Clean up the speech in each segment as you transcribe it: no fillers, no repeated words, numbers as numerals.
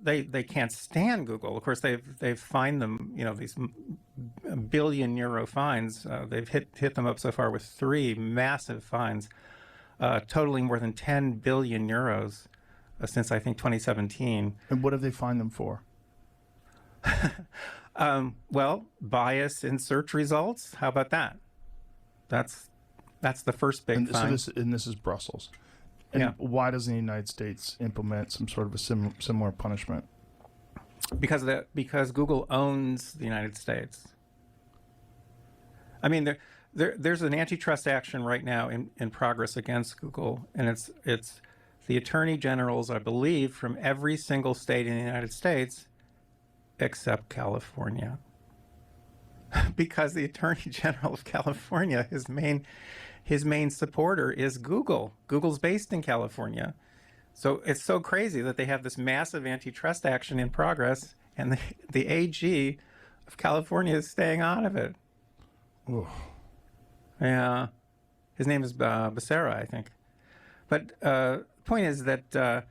they can't stand Google. Of course, they've fined them, these billion euro fines. They've hit them up so far with 3 massive fines, totaling more than 10 billion euros since I think 2017. And what have they fined them for? Well, bias in search results. How about that? That's the first big fine. So this is Brussels. And why doesn't the United States implement some sort of a similar punishment? Because Google owns the United States. I mean, there's an antitrust action right now in progress against Google, and it's the attorney generals, I believe, from every single state in the United States except California. Because the attorney general of California, his main supporter is Google. Google's based in California. So it's so crazy that they have this massive antitrust action in progress, and the AG of California is staying out of it. Ooh. Yeah. His name is Becerra, I think. But the point is that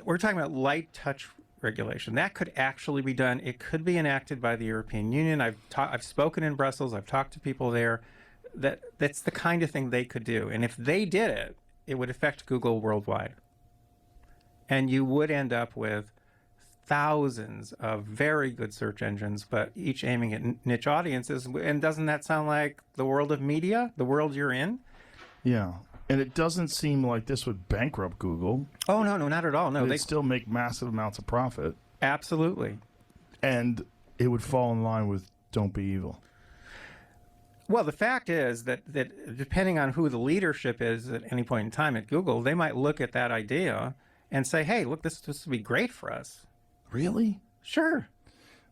we're talking about light touch regulation. That could actually be done. It could be enacted by the European Union. I've spoken in Brussels. I've talked to people there. That's the kind of thing they could do. And if they did it, it would affect Google worldwide. And you would end up with thousands of very good search engines, but each aiming at niche audiences. And doesn't that sound like the world of media, the world you're in? Yeah. And it doesn't seem like this would bankrupt Google. Oh, no, not at all. No, they still make massive amounts of profit. Absolutely. And it would fall in line with Don't Be Evil. Well, the fact is that depending on who the leadership is at any point in time at Google, they might look at that idea and say, hey, look, this would be great for us. Really? Sure.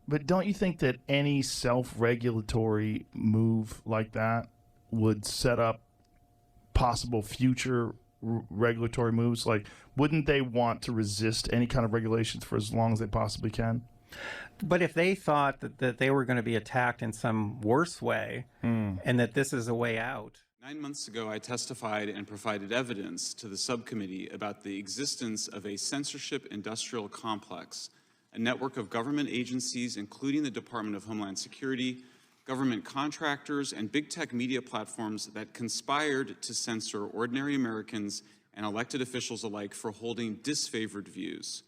But don't you think that any self-regulatory move like that would set up possible future regulatory moves? Like, wouldn't they want to resist any kind of regulations for as long as they possibly can? But if they thought that they were going to be attacked in some worse way and that this is a way out. 9 months ago, I testified and provided evidence to the subcommittee about the existence of a censorship industrial complex, a network of government agencies, including the Department of Homeland Security, government contractors, and big tech media platforms that conspired to censor ordinary Americans and elected officials alike for holding disfavored views.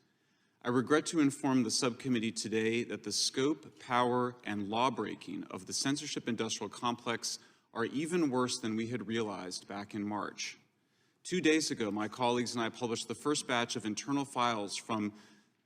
I regret to inform the subcommittee today that the scope, power, and law-breaking of the censorship industrial complex are even worse than we had realized back in March. 2 days ago, my colleagues and I published the first batch of internal files from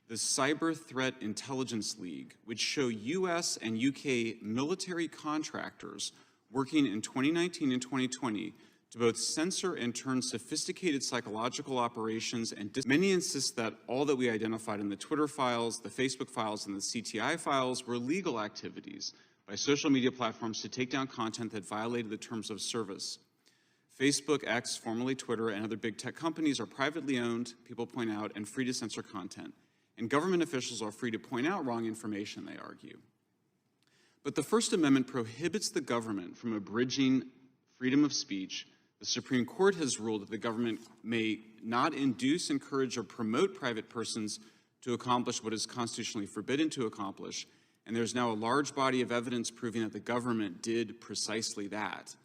the Cyber Threat Intelligence League, which show US and UK military contractors working in 2019 and 2020 to both censor and turn sophisticated psychological operations and many insist that all that we identified in the Twitter files, the Facebook files, and the CTI files were legal activities by social media platforms to take down content that violated the terms of service. Facebook, X, formerly Twitter, and other big tech companies are privately owned, people point out, and free to censor content. And government officials are free to point out wrong information, they argue. But the First Amendment prohibits the government from abridging freedom of speech. The Supreme Court has ruled that the government may not induce, encourage, or promote private persons to accomplish what is constitutionally forbidden to accomplish. And there's now a large body of evidence proving that the government did precisely that.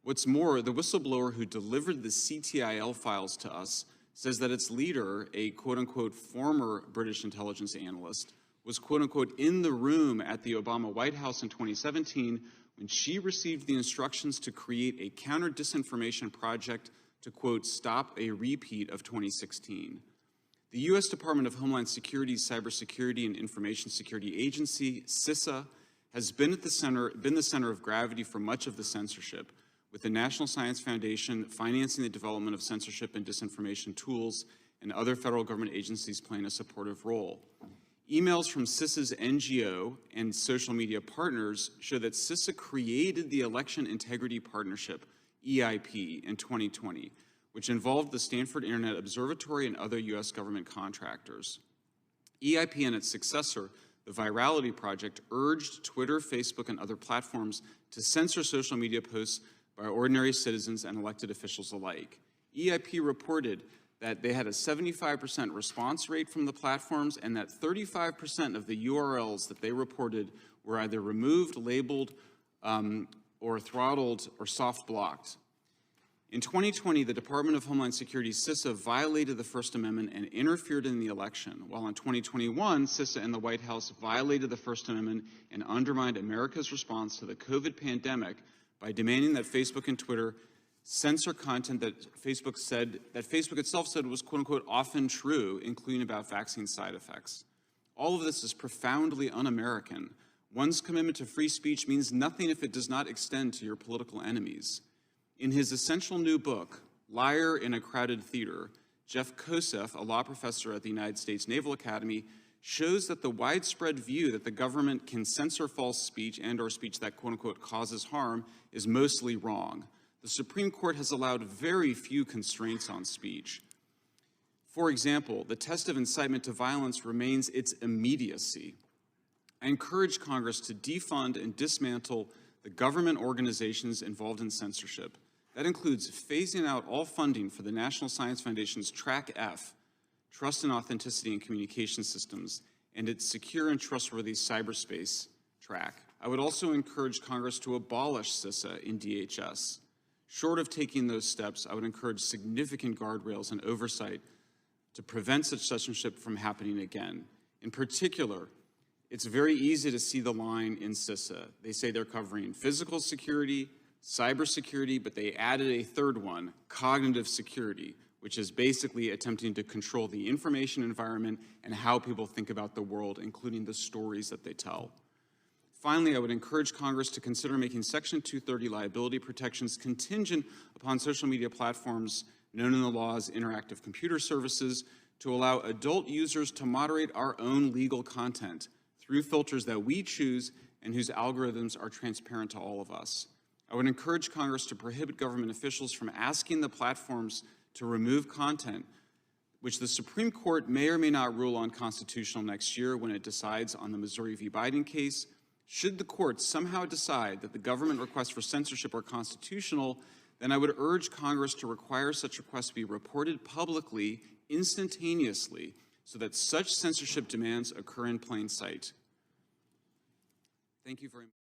What's more, the whistleblower who delivered the CTIL files to us says that its leader, a quote-unquote former British intelligence analyst, was quote-unquote in the room at the Obama White House in 2017 when she received the instructions to create a counter-disinformation project to, quote, stop a repeat of 2016. The U.S. Department of Homeland Security's Cybersecurity and Information Security Agency, CISA, has been the center of gravity for much of the censorship, with the National Science Foundation financing the development of censorship and disinformation tools, and other federal government agencies playing a supportive role. Emails from CISA's NGO and social media partners show that CISA created the Election Integrity Partnership, EIP, in 2020, which involved the Stanford Internet Observatory and other U.S. government contractors. EIP and its successor, the Virality Project, urged Twitter, Facebook, and other platforms to censor social media posts by ordinary citizens and elected officials alike. EIP reported that they had a 75% response rate from the platforms, and that 35% of the URLs that they reported were either removed, labeled, or throttled or soft blocked. In 2020, the Department of Homeland Security, CISA, violated the First Amendment and interfered in the election, while in 2021, CISA and the White House violated the First Amendment and undermined America's response to the COVID pandemic by demanding that Facebook and Twitter censor content that Facebook itself said was, quote unquote, often true, including about vaccine side effects. All of this is profoundly un-American. One's commitment to free speech means nothing if it does not extend to your political enemies. In his essential new book, Liar in a Crowded Theater, Jeff Kosef, a law professor at the United States Naval Academy, shows that the widespread view that the government can censor false speech and/or speech that, quote unquote, causes harm is mostly wrong. The Supreme Court has allowed very few constraints on speech. For example, the test of incitement to violence remains its immediacy. I encourage Congress to defund and dismantle the government organizations involved in censorship. That includes phasing out all funding for the National Science Foundation's Track F, Trust and Authenticity in Communication Systems, and its Secure and Trustworthy Cyberspace track. I would also encourage Congress to abolish CISA in DHS. Short of taking those steps, I would encourage significant guardrails and oversight to prevent such censorship from happening again. In particular, it's very easy to see the line in CISA. They say they're covering physical security, cybersecurity, but they added a third one, cognitive security, which is basically attempting to control the information environment and how people think about the world, including the stories that they tell. Finally, I would encourage Congress to consider making Section 230 liability protections contingent upon social media platforms known in the law as interactive computer services to allow adult users to moderate our own legal content through filters that we choose and whose algorithms are transparent to all of us. I would encourage Congress to prohibit government officials from asking the platforms to remove content, which the Supreme Court may or may not rule unconstitutional next year when it decides on the Missouri v. Biden case. Should the court somehow decide that the government requests for censorship are constitutional, then I would urge Congress to require such requests to be reported publicly, instantaneously, so that such censorship demands occur in plain sight. Thank you very much.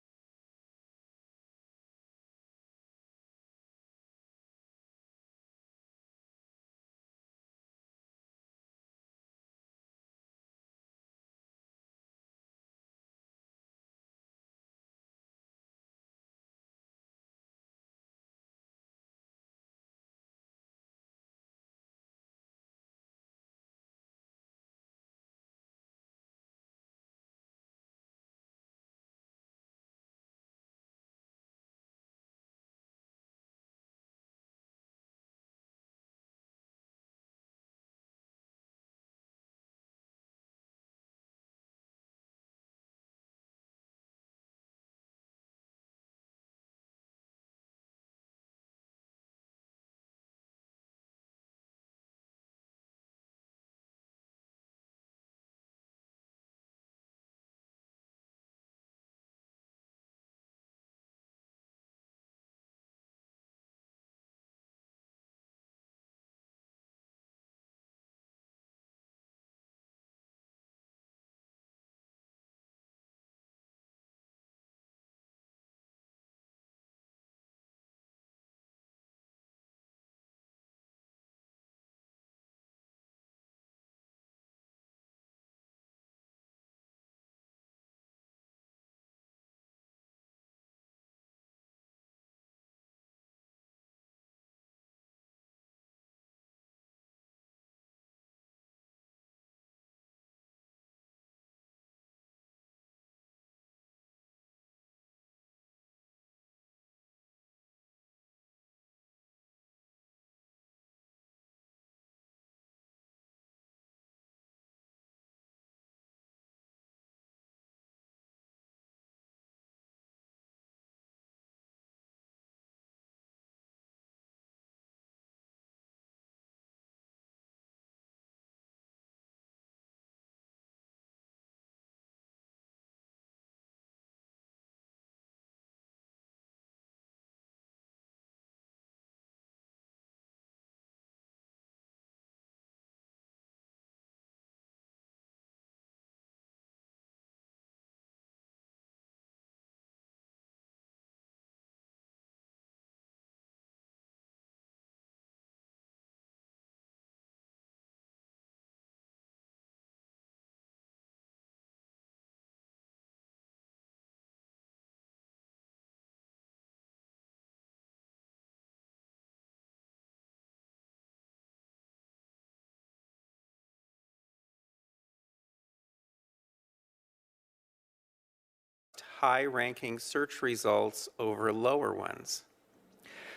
high-ranking search results over lower ones.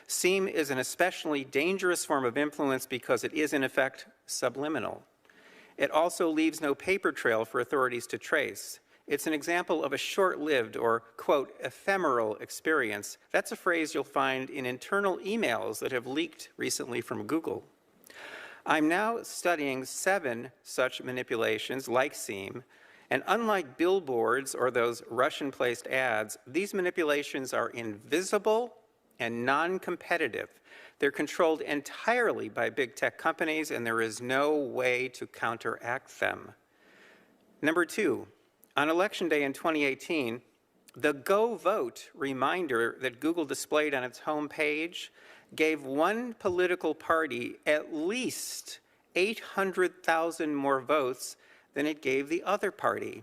SEAM is an especially dangerous form of influence because it is, in effect, subliminal. It also leaves no paper trail for authorities to trace. It's an example of a short-lived or, quote, ephemeral experience. That's a phrase you'll find in internal emails that have leaked recently from Google. I'm now studying 7 such manipulations like SEAM, and unlike billboards or those Russian-placed ads, these manipulations are invisible and non-competitive. They're controlled entirely by big tech companies, and there is no way to counteract them. Number 2, on Election Day in 2018, the Go Vote reminder that Google displayed on its homepage gave one political party at least 800,000 more votes than it gave the other party.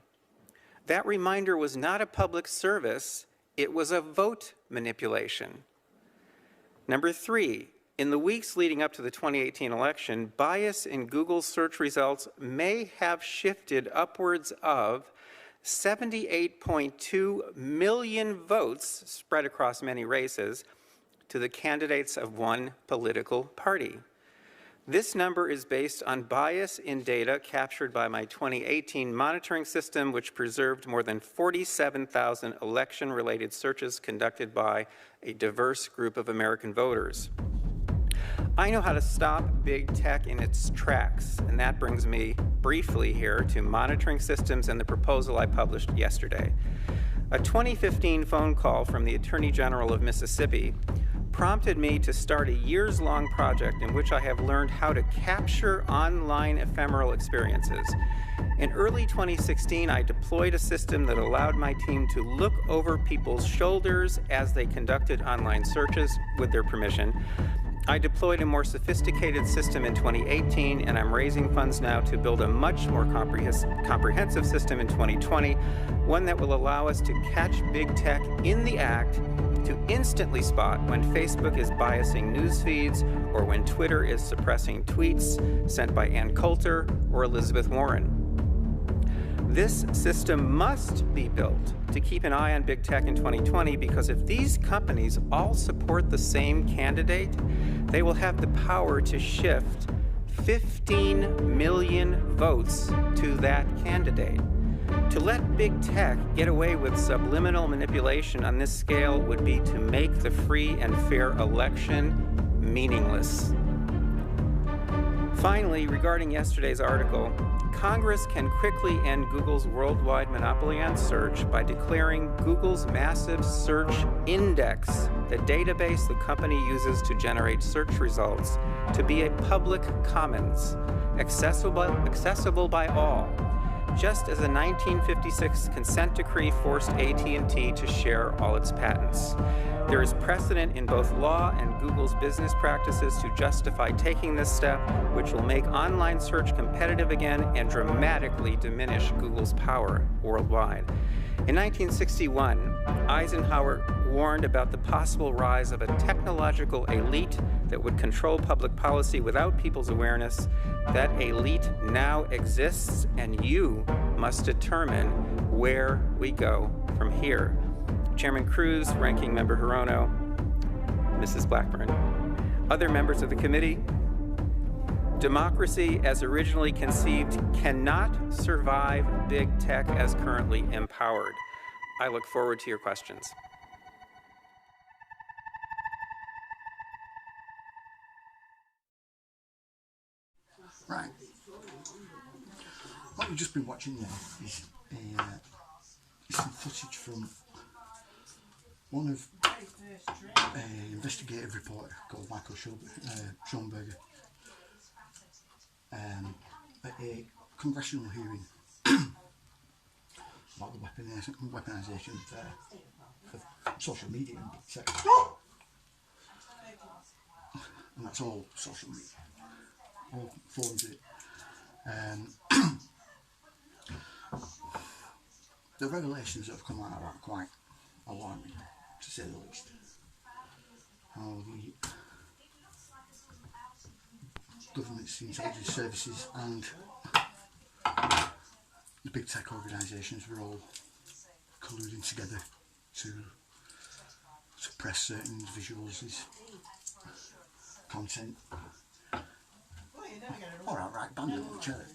That reminder was not a public service, it was a vote manipulation. Number 3, in the weeks leading up to the 2018 election, bias in Google's search results may have shifted upwards of 78.2 million votes spread across many races to the candidates of one political party. This number is based on bias in data captured by my 2018 monitoring system, which preserved more than 47,000 election-related searches conducted by a diverse group of American voters. I know how to stop big tech in its tracks, and that brings me briefly here to monitoring systems and the proposal I published yesterday. A 2015 phone call from the Attorney General of Mississippi prompted me to start a years-long project in which I have learned how to capture online ephemeral experiences. In early 2016, I deployed a system that allowed my team to look over people's shoulders as they conducted online searches with their permission. I deployed a more sophisticated system in 2018, and I'm raising funds now to build a much more comprehensive system in 2020, one that will allow us to catch big tech in the act, to instantly spot when Facebook is biasing news feeds or when Twitter is suppressing tweets sent by Ann Coulter or Elizabeth Warren. This system must be built to keep an eye on big tech in 2020, because if these companies all support the same candidate, they will have the power to shift 15 million votes to that candidate. To let big tech get away with subliminal manipulation on this scale would be to make the free and fair election meaningless. Finally, regarding yesterday's article, Congress can quickly end Google's worldwide monopoly on search by declaring Google's massive search index, the database the company uses to generate search results, to be a public commons, accessible by all, just as a 1956 consent decree forced AT&T to share all its patents. There is precedent in both law and Google's business practices to justify taking this step, which will make online search competitive again and dramatically diminish Google's power worldwide. In 1961, Eisenhower warned about the possible rise of a technological elite that would control public policy without people's awareness. That elite now exists, and you must determine where we go from here. Chairman Cruz, Ranking Member Hirono, Mrs. Blackburn. Other members of the committee, democracy as originally conceived cannot survive big tech as currently empowered. I look forward to your questions. Right. What we've just been watching there is some footage from one of an investigative reporter called Michael Schoenberger at a congressional hearing about the weaponisation of social media and big tech. And that's all social media, all forms of it. The revelations that have come out are quite alarming, to say the least. How the government's intelligence services and the big tech organisations were all colluding together to suppress certain individuals' content, or outright ban it altogether.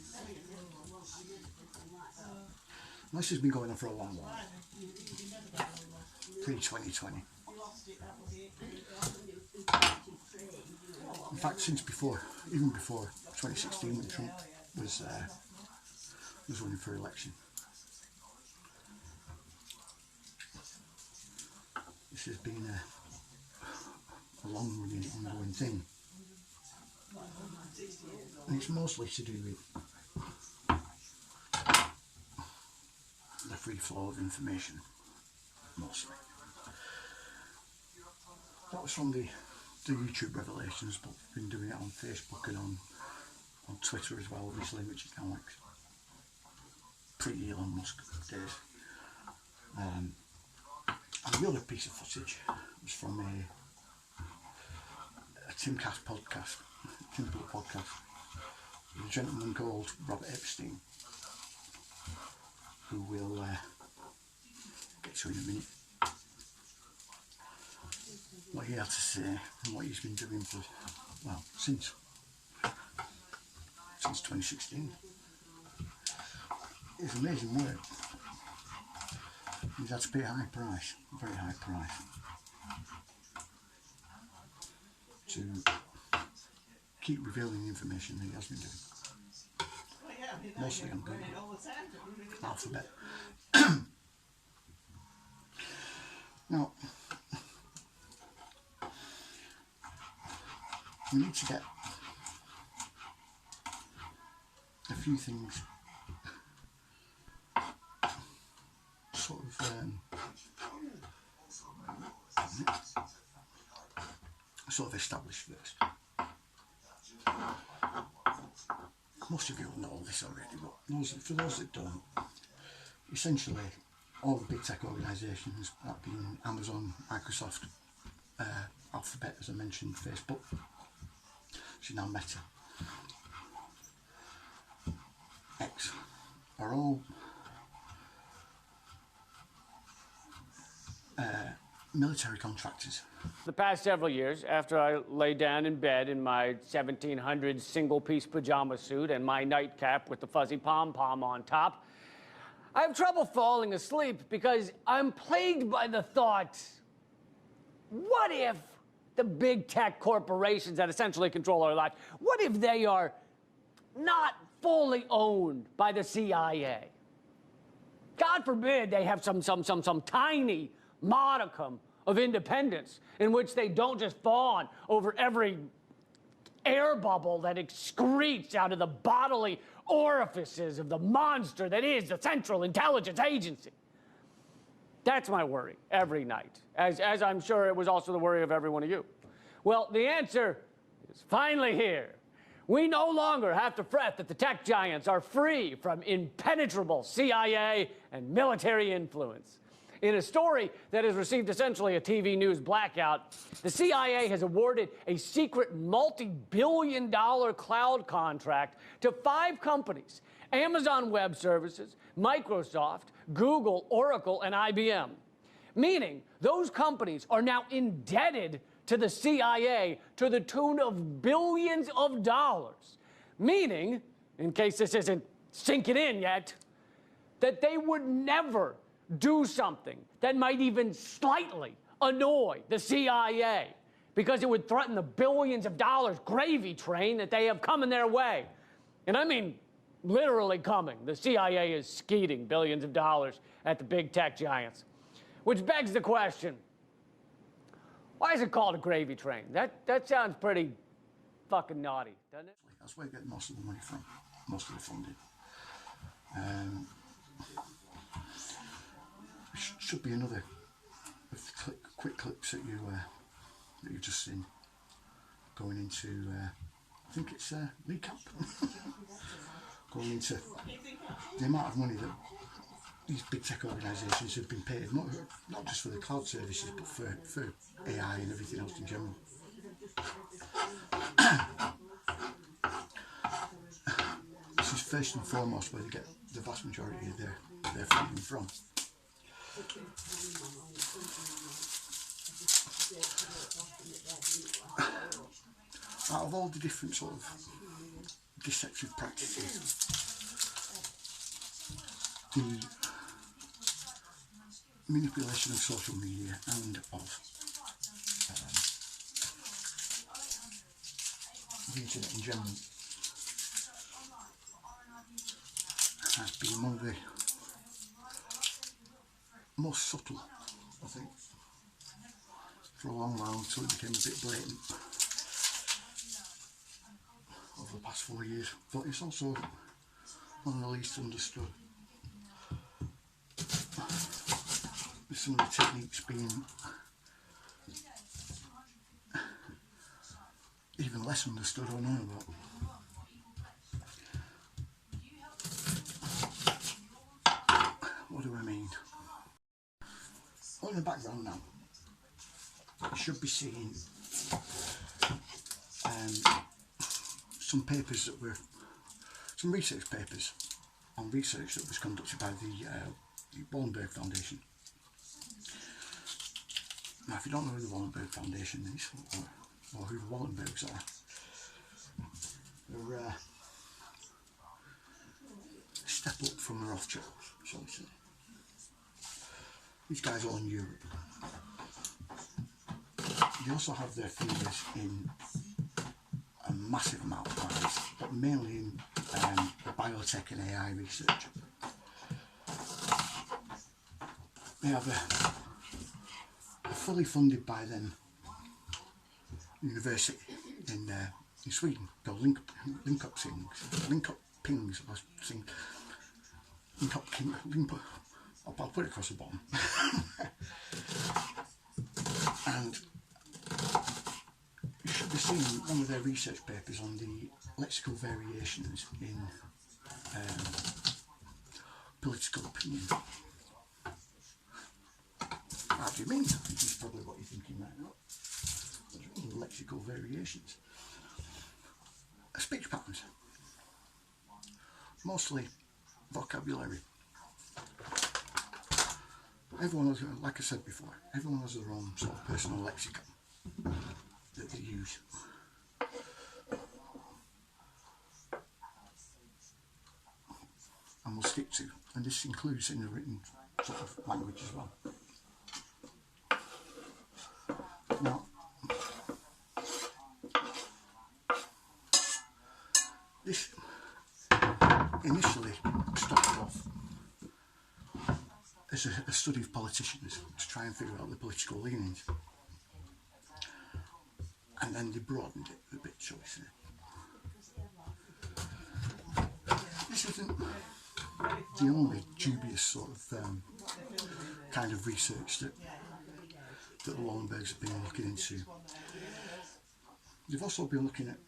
This has been going on for a long while, pre-2020. In fact, since before, even before 2016, when Trump was running for election. This has been a long-running, ongoing thing, and it's mostly to do with the free flow of information, mostly. That was from the YouTube revelations, but we've been doing it on Facebook and on Twitter as well, obviously, which is kind of like pre-Elon Musk days. And the other piece of footage was from a Timcast podcast, Timble podcast, with a gentleman called Robert Epstein, who we'll get to in a minute. What he had to say and what he's been doing for, well, since 2016. It's amazing work. He's had to pay a high price, a very high price, to keep revealing the information that he has been doing. Mostly on Google, Alphabet. Now, we need to get a few things sort of established first. Most of you will know all this already, but for those that don't, essentially all the big tech organisations, that being Amazon, Microsoft, Alphabet, as I mentioned, Facebook, which is now Meta, X, are all military contractors. The past several years, after I lay down in bed in my 1700 single-piece pajama suit and my nightcap with the fuzzy pom-pom on top, I have trouble falling asleep because I'm plagued by the thought, what if the big tech corporations that essentially control our lives, what if they are not fully owned by the CIA? God forbid they have some tiny modicum of independence in which they don't just fawn over every air bubble that excretes out of the bodily orifices of the monster that is the Central Intelligence Agency. That's my worry every night, as I'm sure it was also the worry of every one of you. Well, the answer is finally here. We no longer have to fret that the tech giants are free from impenetrable CIA and military influence. In a story that has received essentially a TV news blackout, the CIA has awarded a secret multi-billion-dollar cloud contract to 5 companies: Amazon Web Services, Microsoft, Google, Oracle, and IBM. Meaning, those companies are now indebted to the CIA to the tune of billions of dollars. Meaning, in case this isn't sinking in yet, that they would never do something that might even slightly annoy the CIA, because it would threaten the billions of dollars gravy train that they have coming their way. And I mean literally coming. The CIA is skeeting billions of dollars at the big tech giants. Which begs the question, why is it called a gravy train? That sounds pretty fucking naughty, doesn't it? That's where you get most of the money from, most of the funding. Should be another of the quick clips that you've just seen going into I think it's League Camp. Going into the amount of money that these big tech organisations have been paid, not just for the cloud services, but for AI and everything else in general. This is first and foremost where they get the vast majority of their funding from. Out of all the different sort of deceptive practices, the manipulation of social media and of the internet in general has been among the most subtle, I think, for a long while, until it became a bit blatant over the past 4 years. But it's also one of the least understood. With some of the techniques being even less understood or known about. What do I mean? On the background now, you should be seeing some papers that were, some research papers on research that was conducted by the Wallenberg Foundation. Now, if you don't know who the Wallenberg Foundation is, or who the Wallenbergs are, they're a step up from the Rothschilds, shall we say. These guys are all in Europe. They also have their fingers in a massive amount of pies, but mainly in the biotech and AI research. They have a fully funded by them university in Sweden called I'll put it across the bottom. And you should be seeing one of their research papers on the lexical variations in political opinion. How do you mean? This is probably what you're thinking right now. Lexical variations. Speech patterns. Mostly vocabulary. Everyone has, like I said before, everyone has their own sort of personal lexicon that they use. And will stick to. And this includes in the written sort of language as well. Now, this initially started off as a study of politicians to try and figure out the political leanings, and then they broadened it a bit, shall we say. This isn't the only dubious sort of kind of research that the Wallenbergs have been looking into. They've also been looking at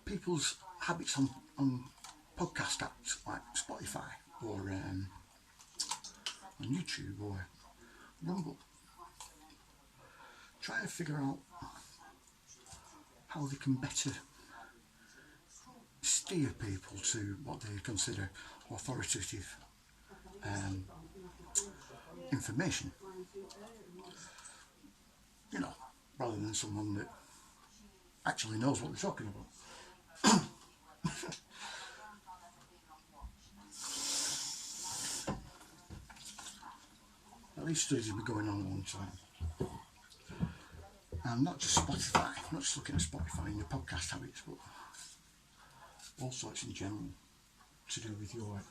people's habits on podcast apps like Spotify or on YouTube or Rumble. Try to figure out how they can better steer people to what they consider authoritative information. You know, rather than someone that actually knows what they're talking about. These studies have been going on a long time. And not just Spotify, not just looking at Spotify and your podcast habits, but all sorts in general to do with your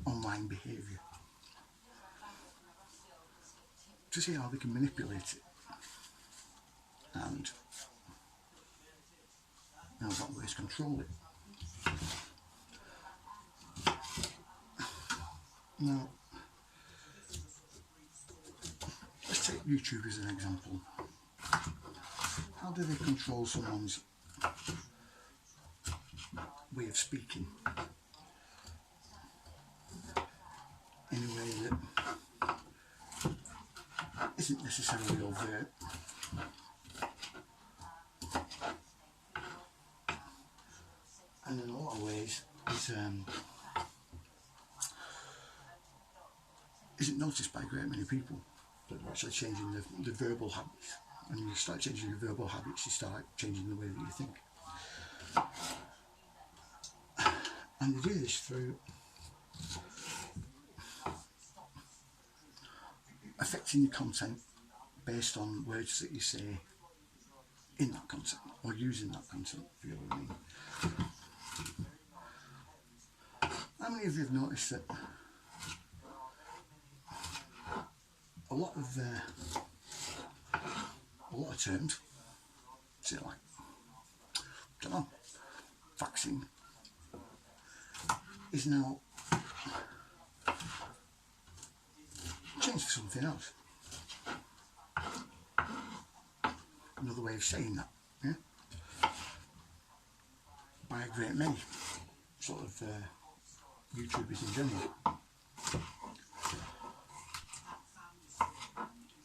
online behaviour. To see how they can manipulate it. And in what ways control it. Now, let's take YouTube as an example. How do they control someone's way of speaking in a way that isn't necessarily overt? And in a lot of ways is isn't noticed by a great many people, that are actually changing the verbal habits. And you start changing your verbal habits, you start changing the way that you think. And they do this through affecting your content based on words that you say in that content, or using that content, if you know what I mean. How many of you have noticed that a lot of terms, say like, I don't know, vaccine, is now changed for something else. Another way of saying that, yeah? By a great many sort of YouTubers in general.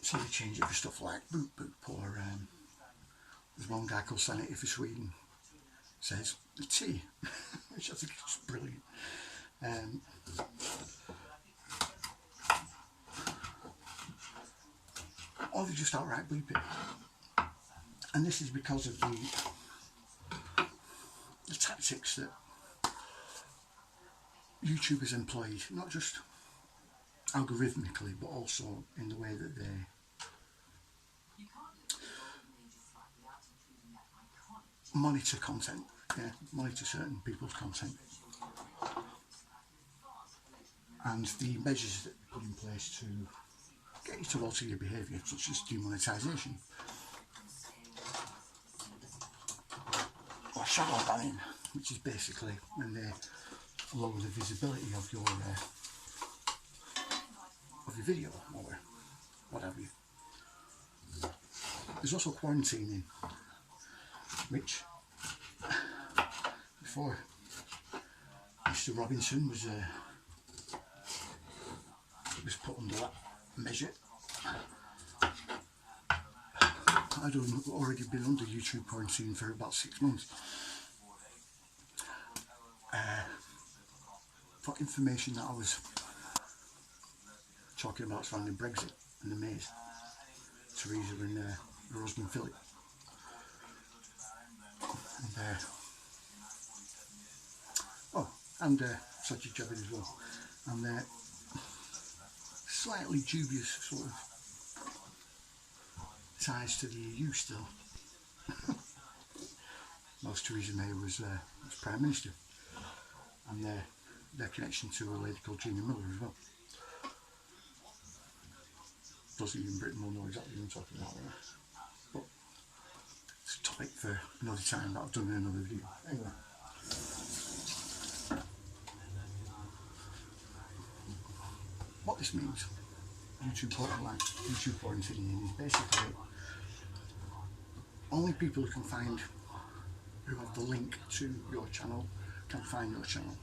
So they change it for stuff like boop boop, or there's one guy called Sanity for Sweden says the tea, which I think is brilliant. Or they just outright bleep it. And this is because of the tactics that YouTubers employed, not just algorithmically, but also in the way that they monitor content, yeah, monitor certain people's content, and the measures that they put in place to get you to alter your behaviour, such as demonetisation or shadow banning, which is basically when they lower the visibility of your video or whatever. There's also quarantining, which before Mr. Robinson was put under that measure, I'd already been under YouTube quarantine for about 6 months for information that I was talking about surrounding Brexit and the Mays, Theresa and her husband Philip, and Sajid Javid as well, and slightly dubious sort of ties to the EU still. Whilst Theresa May was Prime Minister, and their connection to a lady called Gina Miller as well. Those of you in Britain will know exactly what I'm talking about, right? But it's a topic for another time that I've done in another video. Anyway. What this means, YouTube quarantining, is basically only people who can find, who have the link to your channel, can find your channel,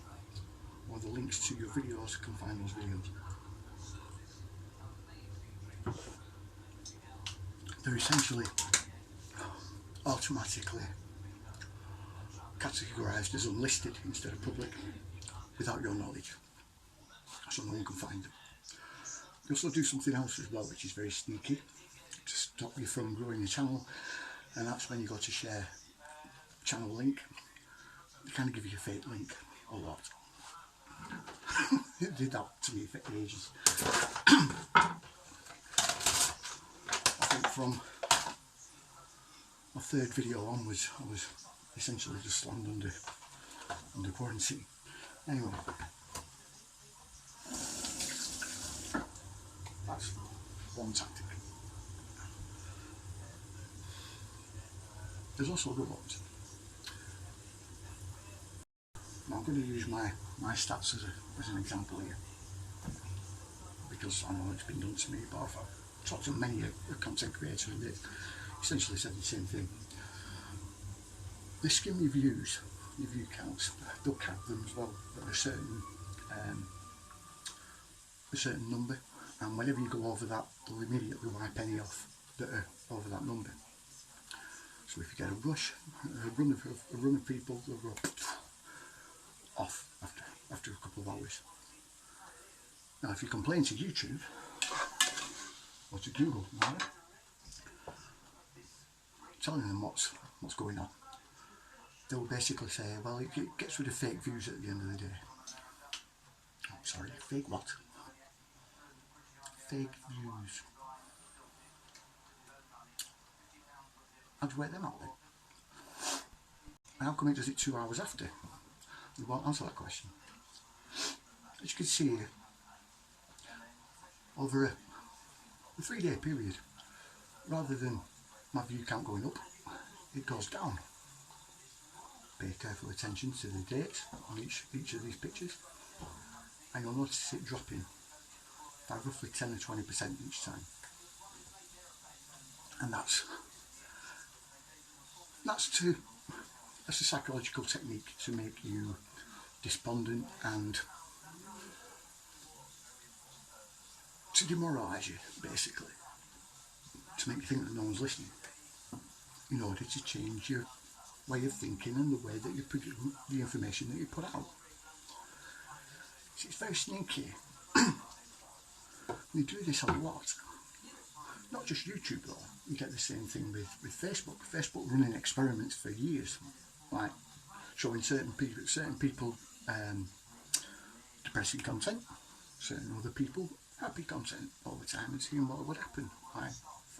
or the links to your videos can find those videos. They're essentially automatically categorised as unlisted instead of public without your knowledge, so no one can find them. They also do something else as well, which is very sneaky to stop you from growing your channel, and that's when you go to share channel link, they kind of give you a fake link a lot. It did that to me for ages. I think from my third video onwards, I was essentially just slammed under quarantine. Anyway, that's one tactic. There's also other ones. Now I'm going to use my stats as an example here, because I know it's been done to me, but I've talked to many a content creator and they essentially said the same thing. They skim your views, your view counts, they'll count them as well at a certain number, and whenever you go over that, they'll immediately wipe any off that are over that number. So if you get a rush, a run of people, they'll go off after a couple of hours. Now if you complain to YouTube or to Google about it, telling them what's going on, they'll basically say, well, it gets rid of fake views at the end of the day. Oh, sorry, fake what? Fake views. How do you work them out then? And how come it does it 2 hours after? We won't answer that question. As you can see here, over a 3-day period, rather than my view count going up, it goes down. Pay careful attention to the dates on each of these pictures, and you'll notice it dropping by roughly 10 or 20% each time. And that's a psychological technique to make you despondent and to demoralise you, basically, to make you think that no one's listening, in order to change your way of thinking and the way that you produce the information that you put out. See, it's very sneaky. We do this a lot. Not just YouTube though, you get the same thing with Facebook. Facebook running experiments for years, like showing certain people depressing content, certain other people happy content all the time, and seeing what would happen, like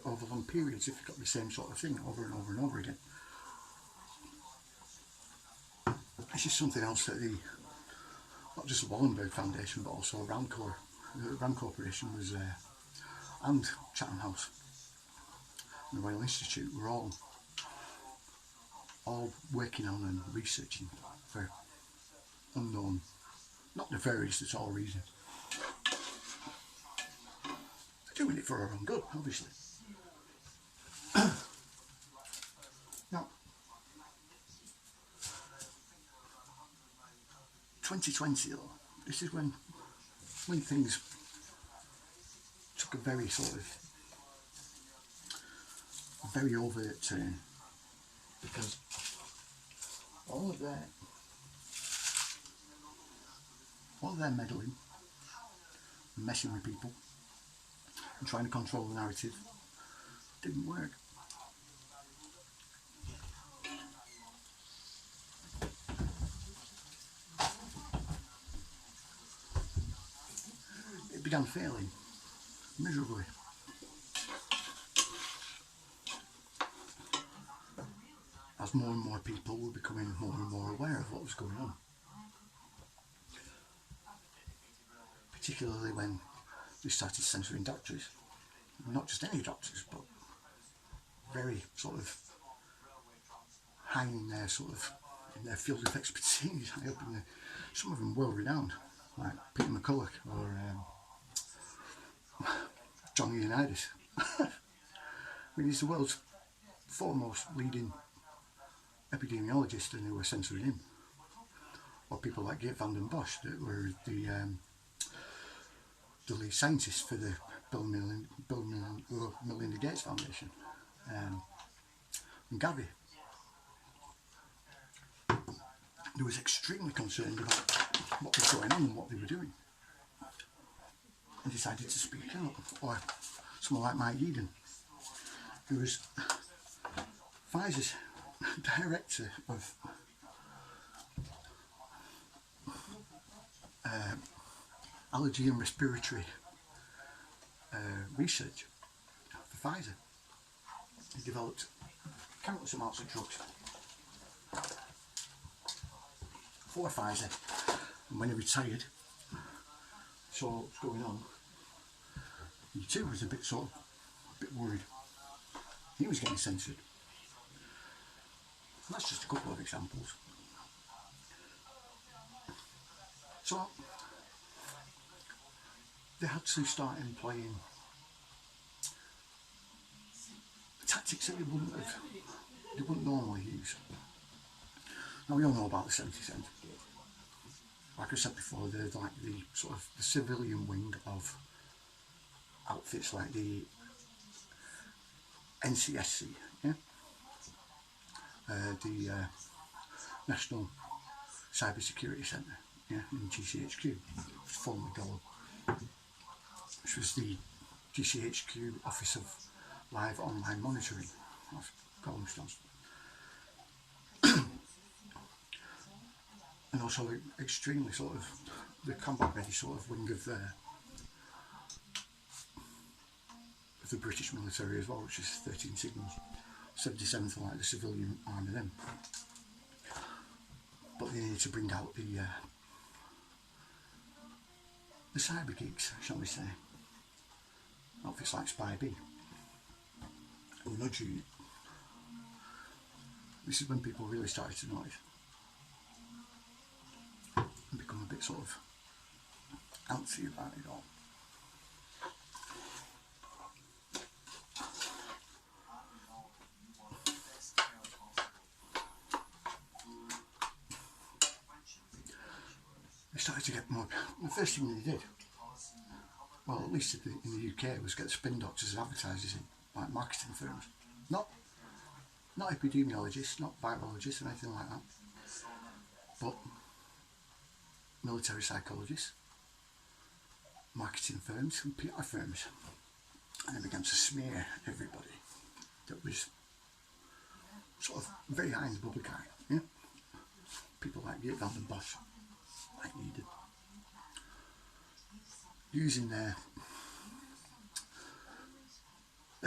over long periods if you got the same sort of thing over and over and over again. This is something else that not just the Wallenberg Foundation but also Rand Corporation was and Chatham House and the Royal Institute were all working on and researching for unknown, not nefarious at all reasons. They're doing it for our own good, obviously. Now, 2020 though, this is when things took a very very overt turn, because all of their meddling and messing with people and trying to control the narrative didn't work. It began failing miserably. As more and more people were becoming more and more aware of what was going on. Particularly when they started censoring doctors. Not just any doctors, but very high in their in their field of expertise, high up in some of them world renowned, like Peter McCulloch or John Ioannidis. I mean, he's the world's foremost leading epidemiologist, and they were censoring him. Or people like Geert van den Bosch, that were the lead scientists for the Bill and Melinda Gates Foundation, and Gavi. They was extremely concerned about what was going on and what they were doing, and decided to speak out. Or someone like Mike Eden, who was Pfizer's director of allergy and respiratory research for Pfizer. He developed countless amounts of drugs for Pfizer, and when he retired, saw what was going on, he too was a bit worried. He was getting censored. And that's just a couple of examples. So they had to start employing tactics that they wouldn't normally use. Now we all know about the 70 cent. Like I said before, they're like the the civilian wing of outfits like the NCSC, yeah? The National Cyber Security Centre, yeah, in GCHQ, formerly Gollum. which was the GCHQ Office of Live Online Monitoring. That's Colin Stones. And also extremely sort of the combat ready sort of wing of the British military as well, which is 13 Signals, 77th like the civilian arm of them. But they needed to bring out the cyber geeks, shall we say, outfits like Spy B, or Nudge Unit. This is when people really started to notice and become a bit sort of antsy about it all. They started to get more. The first thing they did, well, at least in the UK, was get spin doctors and advertisers in, like marketing firms. Not epidemiologists, not virologists or anything like that, but military psychologists, marketing firms and PR firms. And they began to smear everybody that was sort of very high in the public eye. You know? People like Geert van den Bosch, like needed, using their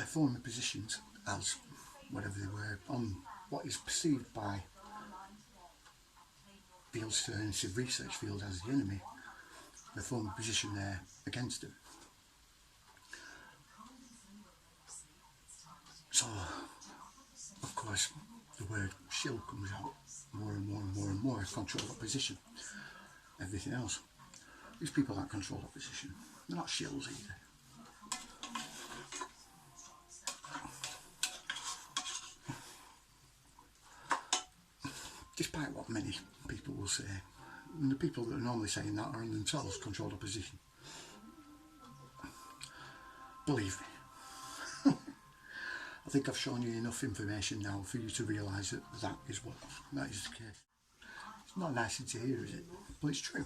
former positions as whatever they were on what is perceived by the alternative research field as the enemy, their former position there against them. So, of course, the word shill comes out more and more and more and more, control opposition, everything else. These people that control opposition, they're not shills either. Despite what many people will say, and the people that are normally saying that are in themselves controlled opposition. Believe me, I think I've shown you enough information now for you to realise that that is the case. It's not nice to hear, is it? But it's true.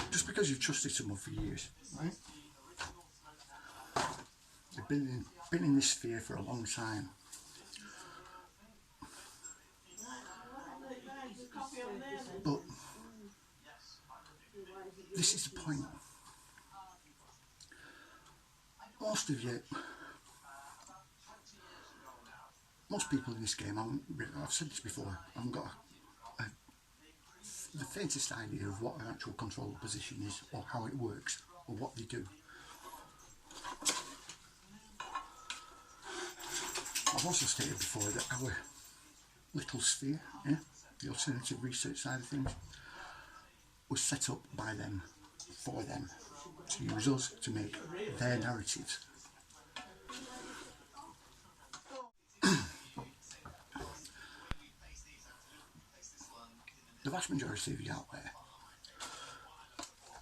Just because you've trusted someone for years, right? They've been in this sphere for a long time. But this is the point. Most people in this game, I've said this before, haven't got the faintest idea of what an actual control position is, or how it works, or what they do. I've also stated before that our little sphere, the alternative research side of things, was set up by them, for them, to use us to make their narratives. The vast majority of you out there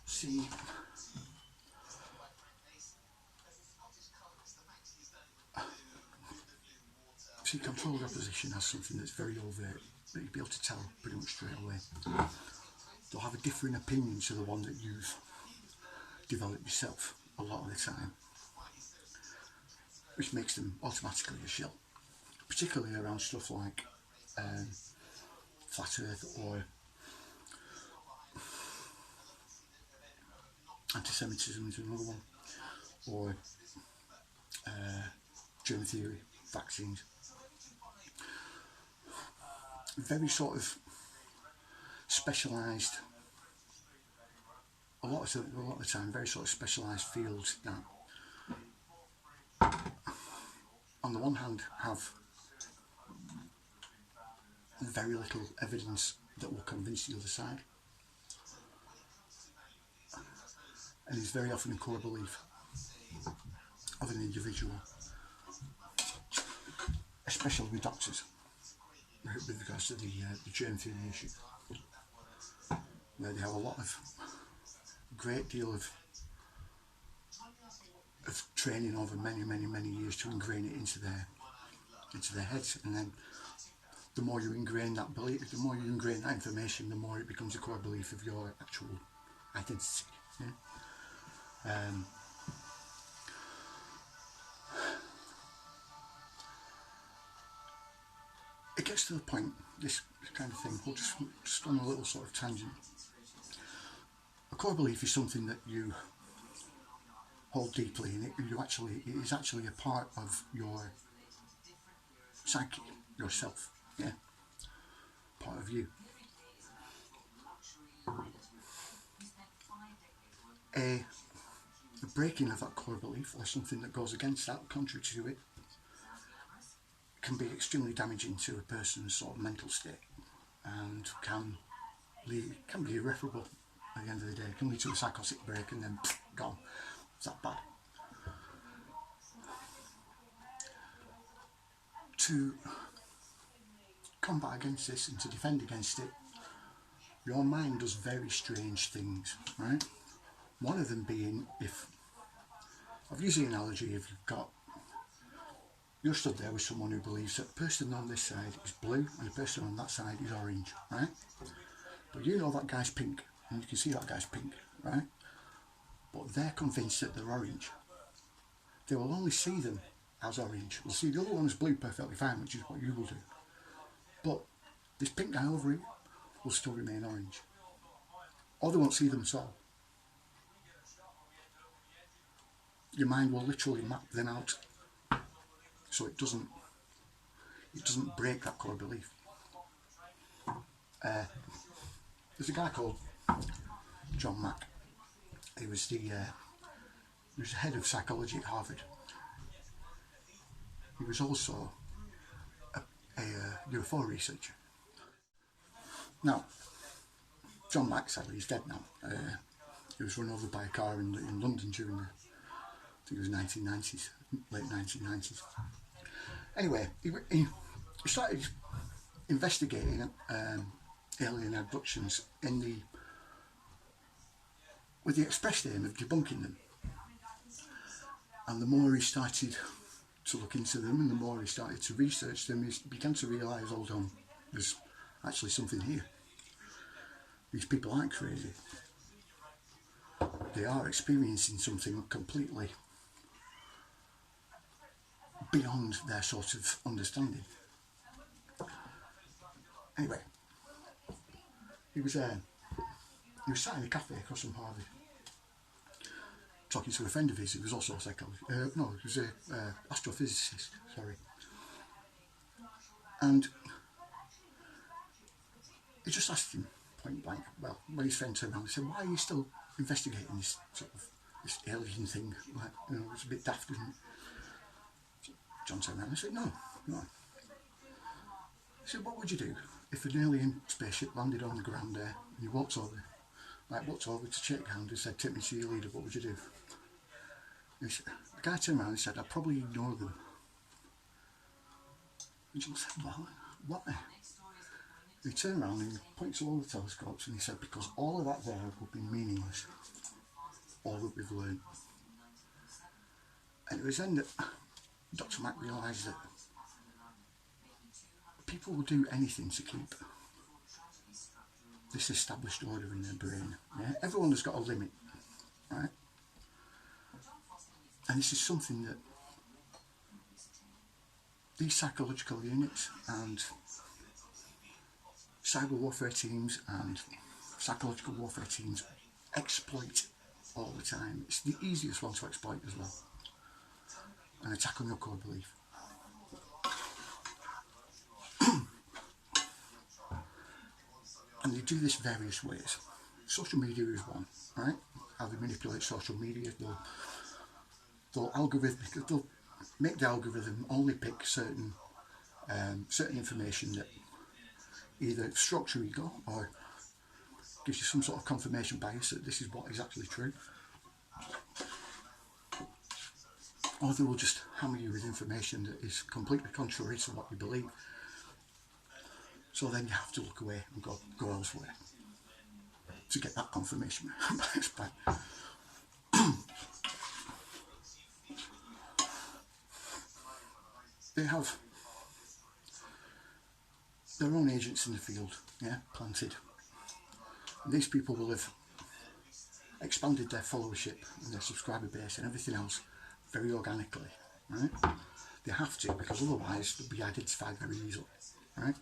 see controlled opposition as something that's very overt, that you'll be able to tell pretty much straight away. They'll have a differing opinion to the one that you've developed yourself a lot of the time, which makes them automatically a shill, particularly around stuff like Flat Earth or anti-Semitism is another one, or germ theory, vaccines. Very sort of specialised, a lot of the time, very sort of specialised fields that, on the one hand, have very little evidence that will convince the other side, and is very often a core belief of an individual, especially with doctors, with regards to the germ theory issue, where they have a great deal of training over many years to ingrain it into their heads, and then the more you ingrain that belief, the more you ingrain that information, the more it becomes a core belief of your actual identity. Yeah? It gets to the point, this kind of thing, we'll just on a little sort of tangent. A core belief is something that you hold deeply, and it is actually a part of your psyche, yourself, yeah, part of you. A breaking of that core belief, or something that goes against that, contrary to it, can be extremely damaging to a person's sort of mental state, and can be irreparable at the end of the day. It can lead to a psychotic break and then gone. It's that bad. To combat against this and to defend against it, your mind does very strange things, right? One of them being, if I've used the analogy, if you're stood there with someone who believes that the person on this side is blue and the person on that side is orange, right? But you know that guy's pink, and you can see that guy's pink, right? But they're convinced that they're orange. They will only see them as orange. They'll see the other one as blue perfectly fine, which is what you will do. But this pink guy over here will still remain orange. Or they won't see them at all. Your mind will literally map them out, so it doesn't break that core belief. There's a guy called John Mack. He was the head of psychology at Harvard. He was also a UFO researcher. Now, John Mack, sadly, is dead now. He was run over by a car in London during the, I think it was 1990s, late 1990s. Anyway, he started investigating alien abductions with the express aim of debunking them. And the more he started to look into them, and the more he started to research them, he began to realise, hold on, there's actually something here. These people aren't crazy. They are experiencing something completely beyond their sort of understanding. Anyway, he was sat in a cafe across from Harvard, talking to a friend of his who was also a psychologist. No, he was an astrophysicist, sorry. And he just asked him point blank, well, when his friend turned around, he said, why are you still investigating this sort of this alien thing? Like, you know, it's a bit daft, isn't it? So John turned around and said, no. He said, what would you do if an alien spaceship landed on the ground there and you walked over to shake hand and said, take me to your leader, what would you do? And the guy turned around and said, I'd probably ignore them. And John said, well, why? He turned around and he pointed to all the telescopes and he said, because all of that there would be meaningless, all that we've learned. And it was then that Dr. Mack realised that people will do anything to keep this established order in their brain. Yeah? Everyone has got a limit, right? And this is something that these psychological units and cyber warfare teams and psychological warfare teams exploit all the time. It's the easiest one to exploit as well. An attack on your core belief. And they do this various ways. Social media is one, right? How they manipulate social media. They'll make the algorithm only pick certain information that either strokes your ego or gives you some sort of confirmation bias that this is what is actually true. Or they will just hammer you with information that is completely contrary to what you believe. So then you have to look away and go elsewhere to get that confirmation bias back. They have their own agents in the field, yeah, planted. And these people will have expanded their followership and their subscriber base and everything else very organically, right? They have to, because otherwise they'll be identified very easily, right?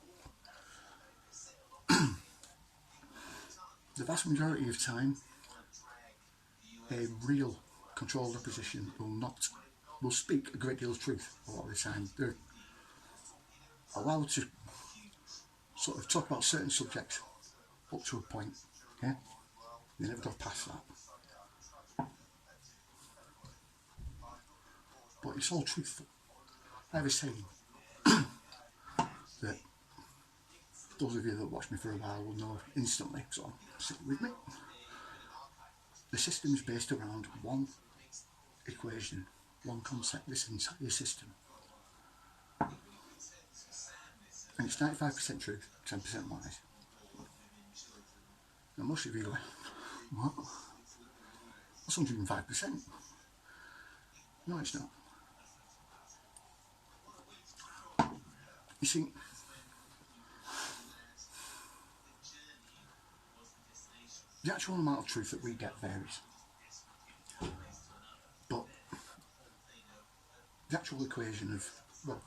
The vast majority of time, a real controlled opposition will speak a great deal of truth a lot of the time. They're allowed to sort of talk about certain subjects up to a point, yeah? They never go past that. But it's all truthful. I have a saying that those of you that watch me for a while will know instantly, so sit with me. The system is based around one equation, one concept, this entire system. And it's 95% truth, 10% lies. Now most of you go, what? That's 105%. No, it's not. You see, the actual amount of truth that we get varies. But the actual equation of, well,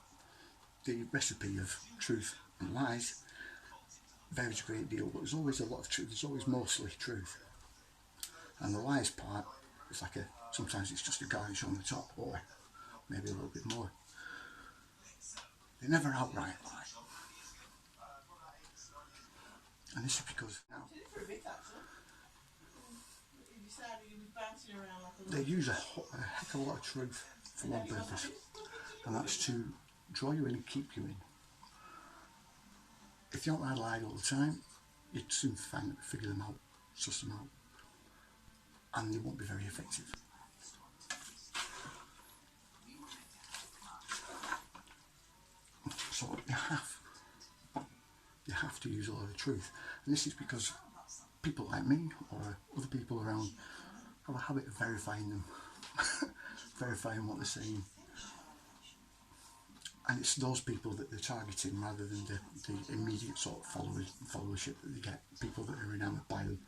the recipe of truth and lies varies a great deal, but there's always a lot of truth, there's always mostly truth. And the lies part is like sometimes it's just a garnish on the top, or maybe a little bit more. They're never outright lie. And this is because now they use a heck of a lot of truth for one purpose, and that's to draw you in and keep you in. If you don't lie all the time, you'd soon figure them out, suss them out, and they won't be very effective. So you have to use a lot of truth, and this is because people like me or other people around have a habit of verifying them, verifying what they're saying. And it's those people that they're targeting rather than the immediate sort of followership that they get, people that are enamoured by them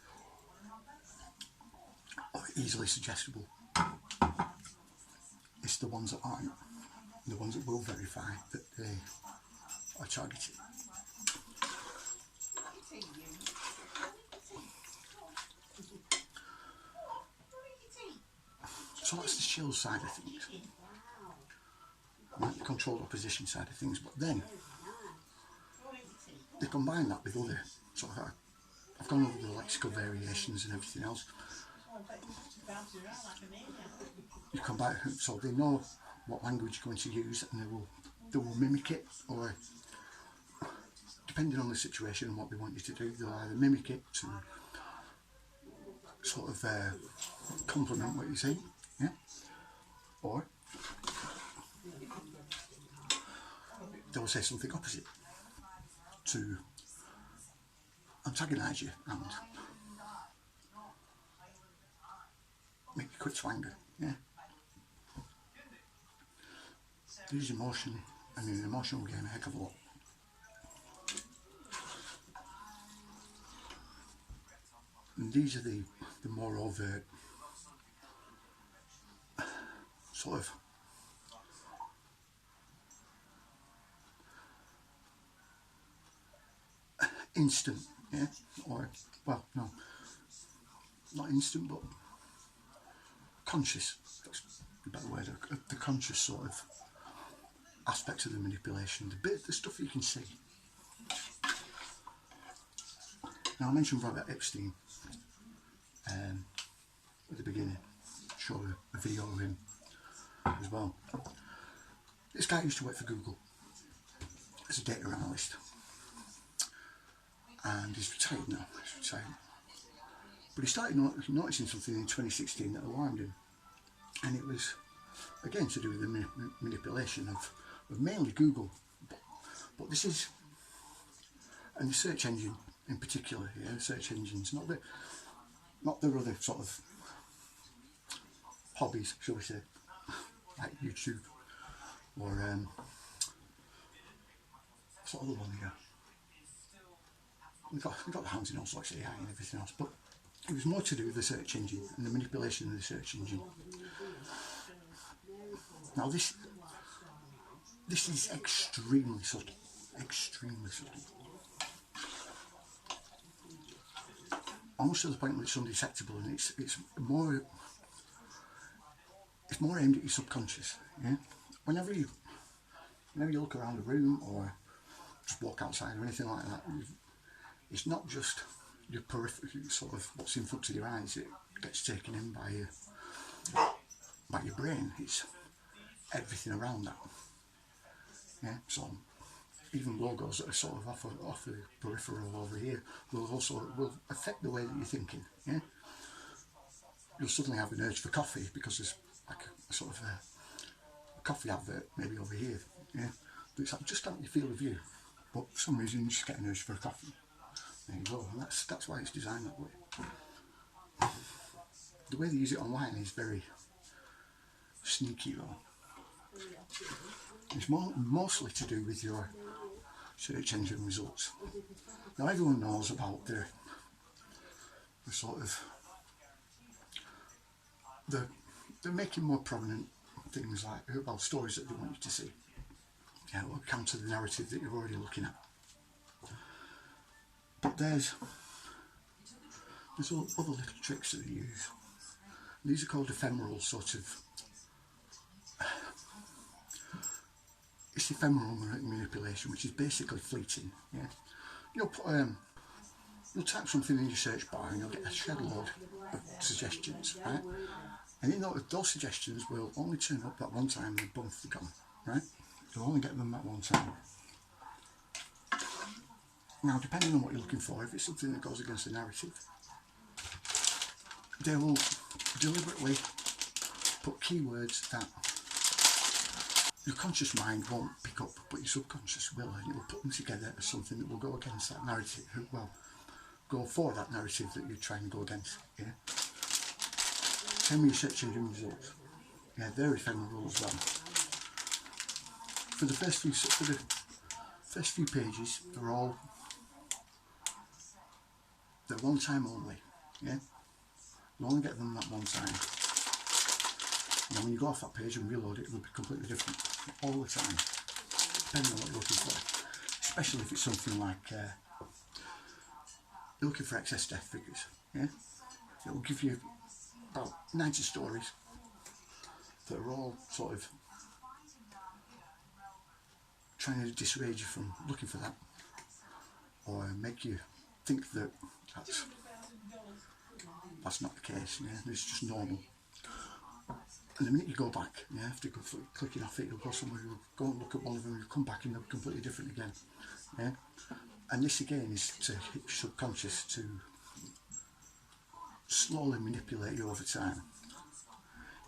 or easily suggestible. It's the ones that aren't, the ones that will verify that they are targeted. So that's the chill side of things, like the controlled opposition side of things. But then they combine that with other sort of, I've gone over the lexical variations and everything else. You combine, so they know what language you're going to use, and they will mimic it, or depending on the situation and what they want you to do, they'll either mimic it to sort of complement what you say, yeah, or they'll say something opposite to antagonise you and make you quit swanger, yeah. They use emotion, and in an emotional game a heck of a lot. And these are the more overt sort of instant, yeah, or, well, no, not instant, but conscious, that's the better word, the conscious sort of aspects of the manipulation, the stuff you can see. Now I mentioned Robert Epstein at the beginning, showed a video of him as well. This guy used to work for Google as a data analyst, and he's retired now, but he started noticing something in 2016 that alarmed him, and it was again to do with the manipulation of mainly Google, but this is, and the search engine in particular, yeah, the search engines, not their other sort of hobbies, shall we say, like YouTube or sort of the one here. We've got the hands in all sorts of AI and everything else, but It was more to do with the search engine and the manipulation of the search engine. Now this is extremely subtle, extremely subtle. Almost to the point where it's undetectable, and it's more aimed at your subconscious. Yeah. Whenever you look around the room or just walk outside or anything like that, it's not just your peripheral, sort of what's in front of your eyes. It gets taken in by your brain. It's everything around that. Yeah. So even logos that are sort of off the peripheral over here will affect the way that you're thinking. Yeah. You'll suddenly have an urge for coffee because there's like a sort of a coffee advert maybe over here. Yeah. But it's like just out your field of view, but for some reason you just get an urge for a coffee. There you go. And that's why it's designed that way. The way they use it online is very sneaky though. It's mostly to do with your search engine results. Now everyone knows about the sort of they're making more prominent things like about stories that they want you to see. Yeah, or counter the narrative that you're already looking at. But there's other little tricks that they use. These are called ephemeral sort of. It's ephemeral manipulation, which is basically fleeting. Yeah, you'll type something in your search bar and you'll get a shed load of suggestions, right? And you know those suggestions will only turn up that one time and boom, they're gone, right? You'll only get them that one time. Now, depending on what you're looking for, if it's something that goes against the narrative, they will deliberately put keywords that your conscious mind won't pick up, but your subconscious will, and it will put them together as something that will go against that narrative, well, go for that narrative that you're trying to go against. Yeah. Same with your search engine results. Yeah, they're ephemeral as well. For the first few pages, they're one time only. Yeah, you only get them that one time. Now when you go off that page and reload it, it will be completely different all the time, depending on what you're looking for. Especially if it's something like you're looking for excess death figures. Yeah, it will give you about 90 stories that are all sort of trying to dissuade you from looking for that, or make you think that that's not the case. Yeah, it's just normal. And the minute you go back, yeah, after clicking off it, you'll go somewhere, you'll go and look at one of them, you'll come back and they'll be completely different again. Yeah, and this again is to hit your subconscious to slowly manipulate you over time.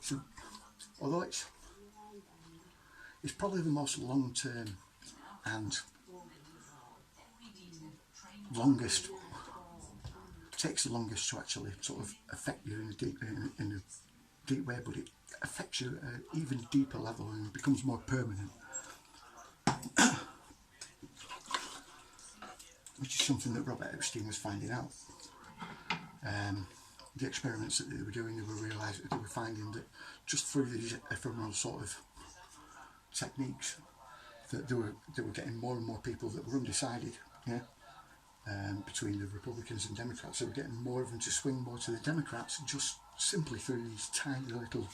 So, although it's probably the most long-term and longest, takes the longest to actually sort of affect you in a deep way, but it affects you at an even deeper level and becomes more permanent. Which is something that Robert Epstein was finding out. The experiments that they were doing, they were finding that just through these ephemeral sort of techniques, that they were getting more and more people that were undecided. Yeah. Between the Republicans and Democrats, they were getting more of them to swing more to the Democrats just simply through these tiny little,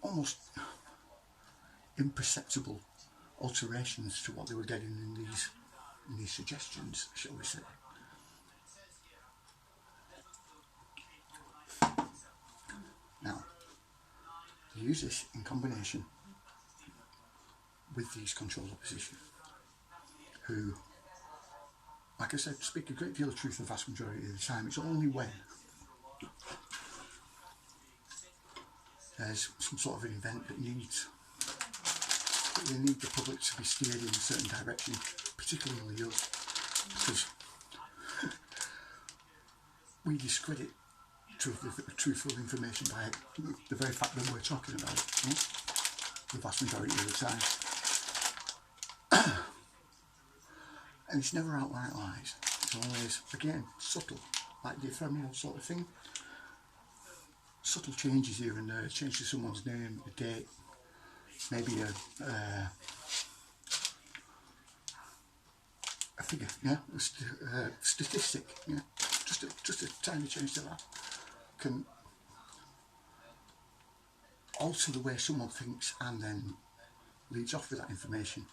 almost imperceptible alterations to what they were getting in these suggestions, shall we say. Now, they use this in combination with these controlled opposition, who, like I said, speak a great deal of truth the vast majority of the time. It's only when there's some sort of an event that they need the public to be steered in a certain direction, particularly us, because we discredit truthful information by the very fact that we're talking about it, the vast majority of the time. And it's never outright lies. It's always, again, subtle, like the ephemeral sort of thing. Subtle changes here and there, change to someone's name, a date, maybe a figure, yeah, a statistic, yeah, just a tiny change to that can alter the way someone thinks and then leads off with that information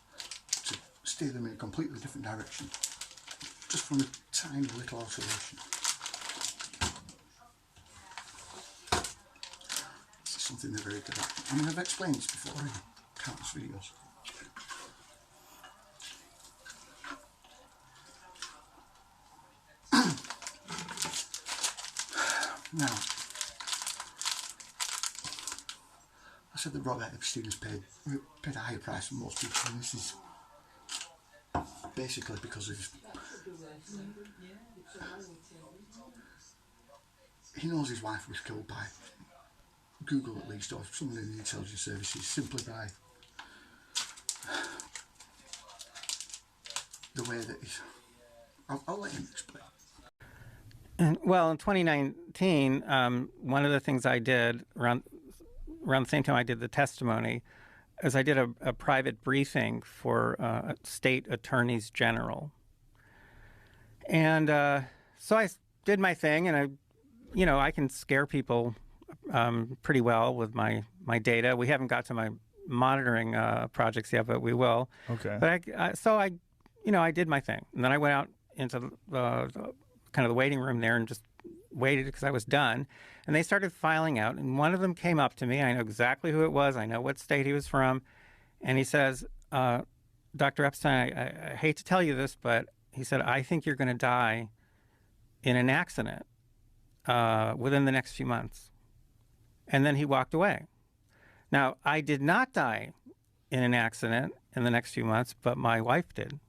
to steer them in a completely different direction, just from a tiny little alteration. This is something they're very good at. I mean, I've explained this before in countless videos. Now, I said that Robert Epstein's paid a higher price than most people, and this is basically because of he knows his wife was killed by Google, at least, or someone in the intelligence services, simply by the way that he's... I'll let him explain. Well, in 2019, one of the things I did around the same time I did the testimony is I did a private briefing for state attorneys general. And so I did my thing, and I can scare people pretty well with my data. We haven't got to my monitoring projects yet, but we will. Okay. But I did my thing. And then I went out into kind of the waiting room there and just waited because I was done. And they started filing out, and one of them came up to me. I know exactly who it was. I know what state he was from. And he says, Dr. Epstein, I hate to tell you this, but he said, I think you're going to die in an accident within the next few months. And then he walked away. Now, I did not die in an accident in the next few months, but my wife did.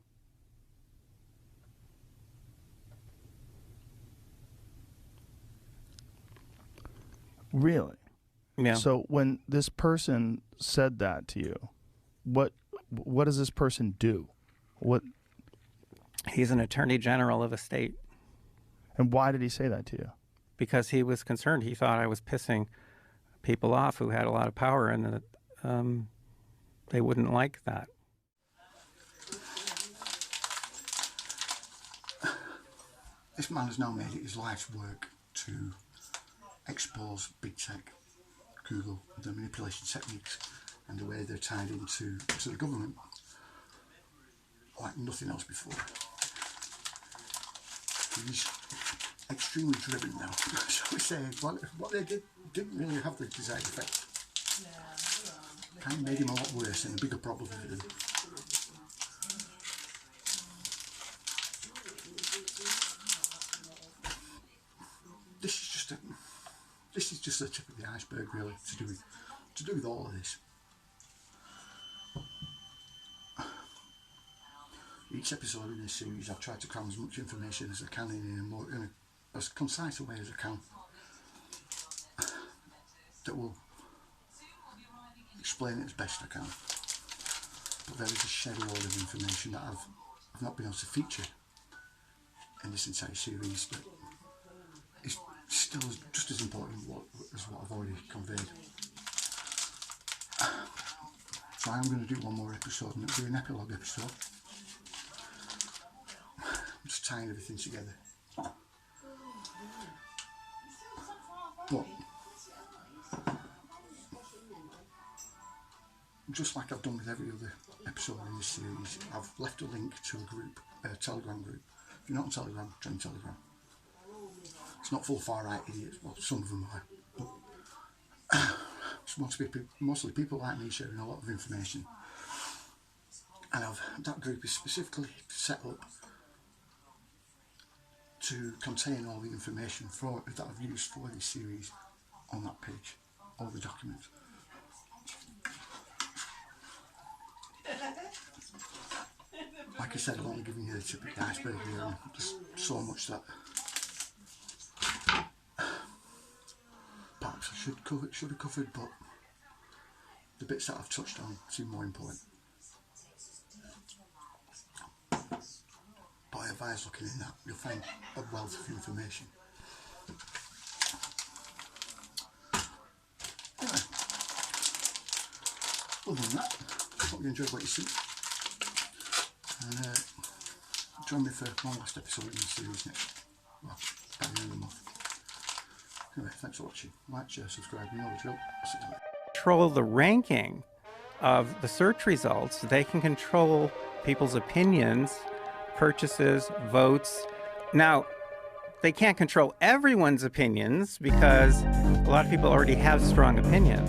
Really? Yeah. So when this person said that to you, what does this person do? What? He's an attorney general of a state. And why did he say that to you? Because he was concerned. He thought I was pissing people off who had a lot of power, and that they wouldn't like that. This man has now made it his life's work to expose big tech, Google, the manipulation techniques and the way they're tied into the government like nothing else before. He's extremely driven now. So we say what they did didn't really have the desired effect. Kind of made him a lot worse and a bigger problem for him. This is just the tip of the iceberg, really, to do with all of this. Each episode in this series, I've tried to cram as much information as I can in as concise a way as I can that will explain it as best I can. But there is a shed load of information that I've not been able to feature in this entire series that is still just as important as what I've already conveyed. So I'm going to do one more episode, and it'll be an epilogue episode. I'm just tying everything together. But just like I've done with every other episode in this series, I've left a link to a group, a Telegram group. If you're not on Telegram, join Telegram. It's not full far-right idiots, well, some of them are, but it's mostly people like me sharing a lot of information. And that group is specifically set up to contain all the information that I've used for this series on that page, all the documents. Like I said, I've only given you the tip of the iceberg here, and there's so much that perhaps I should have covered, but the bits that I've touched on seem more important. But I advise looking in that, you'll find a wealth of information. Anyway, other than that, hope you enjoyed what you see. And join me for my last episode in the series next, well, at the end of the month. Anyway, thanks for watching. Like, share, subscribe, you know the drill. I'll see you later. Control the ranking of the search results. They can control people's opinions, purchases, votes. Now, they can't control everyone's opinions because a lot of people already have strong opinions.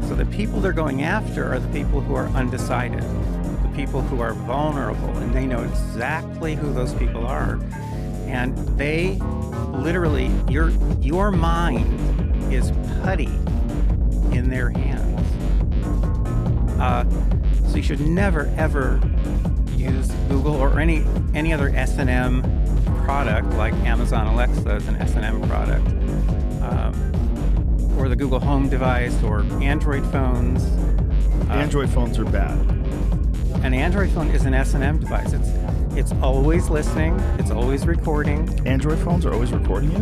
So the people they're going after are the people who are undecided, the people who are vulnerable, and they know exactly who those people are. And they literally, your mind is putty in their hands. So you should never ever use Google or any other S&M product, like Amazon Alexa is an S&M product, or the Google Home device, or Android phones. Android phones are bad. An Android phone is an S&M device. It's always listening. It's always recording. Android phones are always recording you?